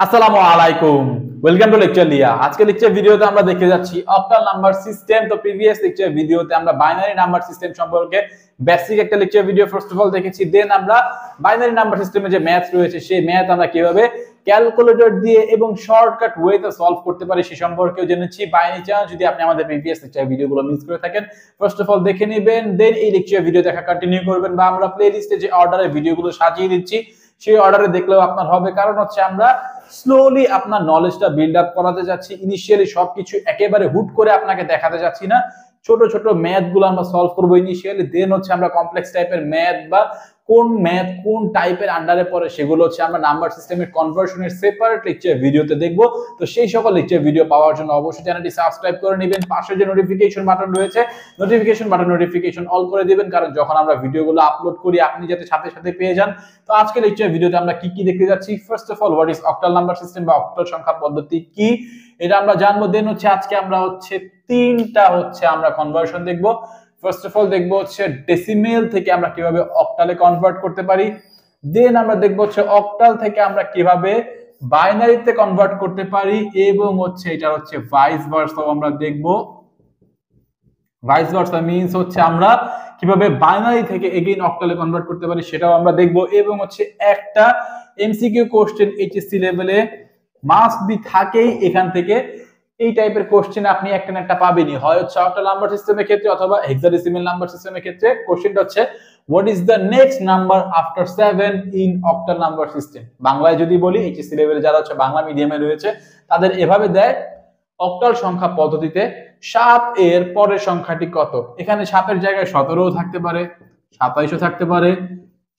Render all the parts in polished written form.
আসসালামু আলাইকুম, welcome to লেকচারলিয়া। আজকে লেকচার ভিডিওতে আমরা দেখতে যাচ্ছি অক্টাল নাম্বার সিস্টেম। তো প্রিভিয়াস লেকচার ভিডিওতে আমরা বাইনারি নাম্বার সিস্টেম সম্পর্কে বেসিক একটা lecture video first of all দেখেছি। দেন আমরা বাইনারি নাম্বার সিস্টেমে যে ম্যাথ রয়েছে সেই ম্যাথ আমরা কিভাবে ক্যালকুলেটর দিয়ে এবং শর্টকাট ওয়েতে সলভ করতে পারি সে সম্পর্কেও জেনেছি। বাই এনি চান্স যদি আপনি আমাদের প্রিভিয়াস লেকচার ভিডিওগুলো মিস করে থাকেন, ফার্স্ট অফ অল দেখে নেবেন, দেন এই লেকচার ভিডিও দেখা কন্টিনিউ করবেন, বা আমরা প্লেলিস্টে যে অর্ডারে ভিডিওগুলো সাজিয়ে দিচ্ছি সেই অর্ডারে দেখলেও আপনার হবে। কারণ হচ্ছে আমরা স্লোলি আপনার নলেজটা বিল্ড আপ করাতে যাচ্ছি। ইনিশিয়ালি সবকিছু একেবারে হুট করে আপনাকে দেখাতে যাচ্ছি না, ছোট ছোট ম্যাথ গুলো আমরা সলভ করবো ইনিশিয়ালি। দেন হচ্ছে আমরা কমপ্লেক্স টাইপের ম্যাথ বা কোন ম্যাথ কোন টাইপের আন্ডারে পড়ে সেগুলো হচ্ছে আমরা নাম্বার সিস্টেমের কনভার্সনের সেপারেট লেকচার ভিডিওতে দেখবো। তো সেই সকল লেকচার ভিডিও পাওয়ার জন্য অবশ্যই চ্যানেলটি সাবস্ক্রাইব করে নেবেন। পাশে যে নোটিফিকেশন বাটন রয়েছে নোটিফিকেশন অল করে দিবেন, কারণ যখন আমরা ভিডিওগুলো আপলোড করি আপনি যাতে সাথে সাথে পেয়ে যান। তো আজকে লেকচার ভিডিওতে আমরা কি কি দেখতে যাচ্ছি, first of all what is octal number system বা অক্টাল সংখ্যা পদ্ধতি কি এটা আমরা জানবো। দেন হচ্ছে আজকে আমরা হচ্ছে তিনটা হচ্ছে আমরা কনভার্সন দেখবো। ফার্স্ট অফ অল দেখবো হচ্ছে ডেসিমেল থেকে আমরা কিভাবে অক্টালে কনভার্ট করতে পারি। দেন আমরা দেখবো হচ্ছে অক্টাল থেকে আমরা কিভাবে বাইনারিতে কনভার্ট করতে পারি, এবং হচ্ছে এটা হচ্ছে ভাইস ভার্সা আমরা দেখবো। ভাইস ভার্সা মিন্স হচ্ছে আমরা কিভাবে বাইনারি থেকে এগেইন অক্টালে কনভার্ট করতে পারি সেটাও আমরা দেখবো। এবং হচ্ছে একটা এমসিকিউ কোশ্চেন এইচএসসি লেভেলে মাস্ট বি থাকেই এখান থেকে। এই টাইপের কোশ্চেন আপনি একটা না একটা পাবেনই, হয় হচ্ছে অক্টাল নাম্বার সিস্টেমের ক্ষেত্রে অথবা হেক্সাডেসিমাল নাম্বার সিস্টেমের ক্ষেত্রে। কোশ্চেনটা হচ্ছে what is the next number after 7 in octal number system. বাংলায় যদি বলি, এইচএসসি লেভেলে যারা হচ্ছে বাংলা মিডিয়ামে রয়েছে তাদের এভাবে দেয়, অক্টাল সংখ্যা পদ্ধতিতে 7 এর পরের সংখ্যাটি কত। এখানে 7 এর জায়গায় 17ও থাকতে পারে, 27ও থাকতে পারে,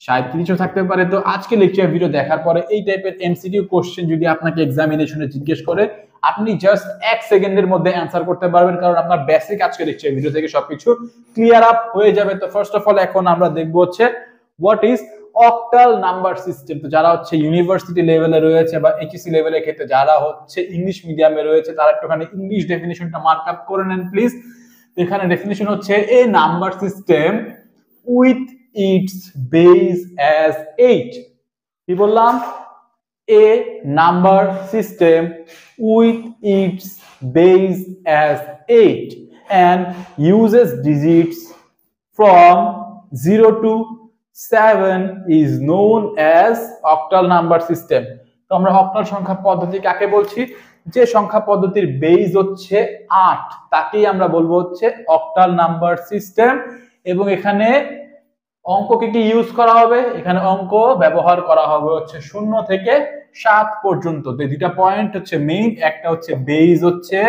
37ও থাকতে পারে। তো আজকে লেকচার ভিডিও দেখার পরে এই টাইপের এমসিকিউ কোশ্চেন যদি আপনাকে এক্সামিনেশনে জিজ্ঞেস করে আপনি জাস্ট 1 সেকেন্ডের মধ্যে অ্যানসার করতে পারবেন, কারণ আপনার বেসিক আজকে লেকচার ভিডিও থেকে সবকিছু ক্লিয়ার আপ হয়ে যাবে। তো ফার্স্ট অফ অল এখন আমরা দেখবো হচ্ছে what is octal number system. তো যারা হচ্ছে ইউনিভার্সিটি লেভেলে রয়েছে বা এইচএসসি লেভেলের ক্ষেত্রে যারা হচ্ছে ইংলিশ মিডিয়ামে রয়েছে তারা একটুখানি ইংলিশ ডেফিনিশনটা মার্ক আপ করে নেন প্লিজ। এখানে ডেফিনিশন হচ্ছে a number system with its base as 8। কি বললাম? A number system with its base as 8 and uses digits from 0 to 7 is known as octal number system. তো আমরা অক্টাল সংখ্যা পদ্ধতি কাকে বলছি? যে সংখ্যা পদ্ধতির বেস হচ্ছে 8 তাকেই আমরা বলবো হচ্ছে অক্টাল নাম্বার সিস্টেম। এবং এখানে অঙ্ককে কি ইউজ করা হবে? এখানে অঙ্ক ব্যবহার করা হবে হচ্ছে 0 থেকে 7 পর্যন্ত। তো দুইটা পয়েন্ট হচ্ছে মেইন, একটা হচ্ছে বেস হচ্ছে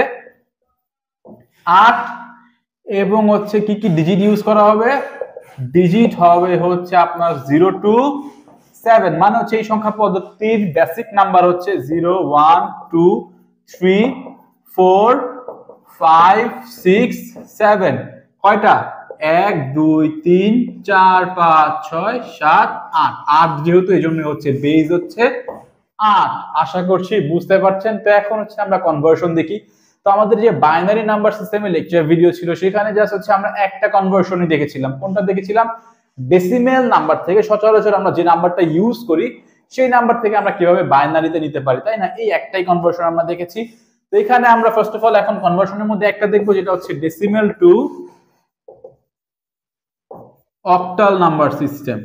8 এবং হচ্ছে কি কি ডিজিট ইউজ করা হবে? ডিজিট হবে হচ্ছে আপনার 0 to 7, মানে হচ্ছে এই সংখ্যা পদ্ধতির বেসিক নাম্বার হচ্ছে 0 1 2 3 4 5 6 7। কয়টা? 1 2 3 4 5 6 7 8। 8 যেহেতু এই জন্য হচ্ছে বেস হচ্ছে 8। আশা করছি বুঝতে পারছেন। তো এখন হচ্ছে আমরা কনভার্সন দেখি। তো আমাদের যে বাইনারি নাম্বার সিস্টেমে লেকচার ভিডিও ছিল সেখানে জাস্ট হচ্ছে আমরা একটা কনভার্সনই দেখেছিলাম। কোনটা দেখেছিলাম? ডেসিমেল নাম্বার থেকে সচরাচর আমরা যে নাম্বারটা ইউজ করি সেই নাম্বার থেকে আমরা কিভাবে বাইনারিতে নিতে পারি, তাই না? এই একটাই কনভার্সন আমরা দেখেছি। তো এখানে আমরা ফার্স্ট অফ অল এখন কনভার্সনের মধ্যে একটা দেখবো, যেটা হচ্ছে decimal two octal number system.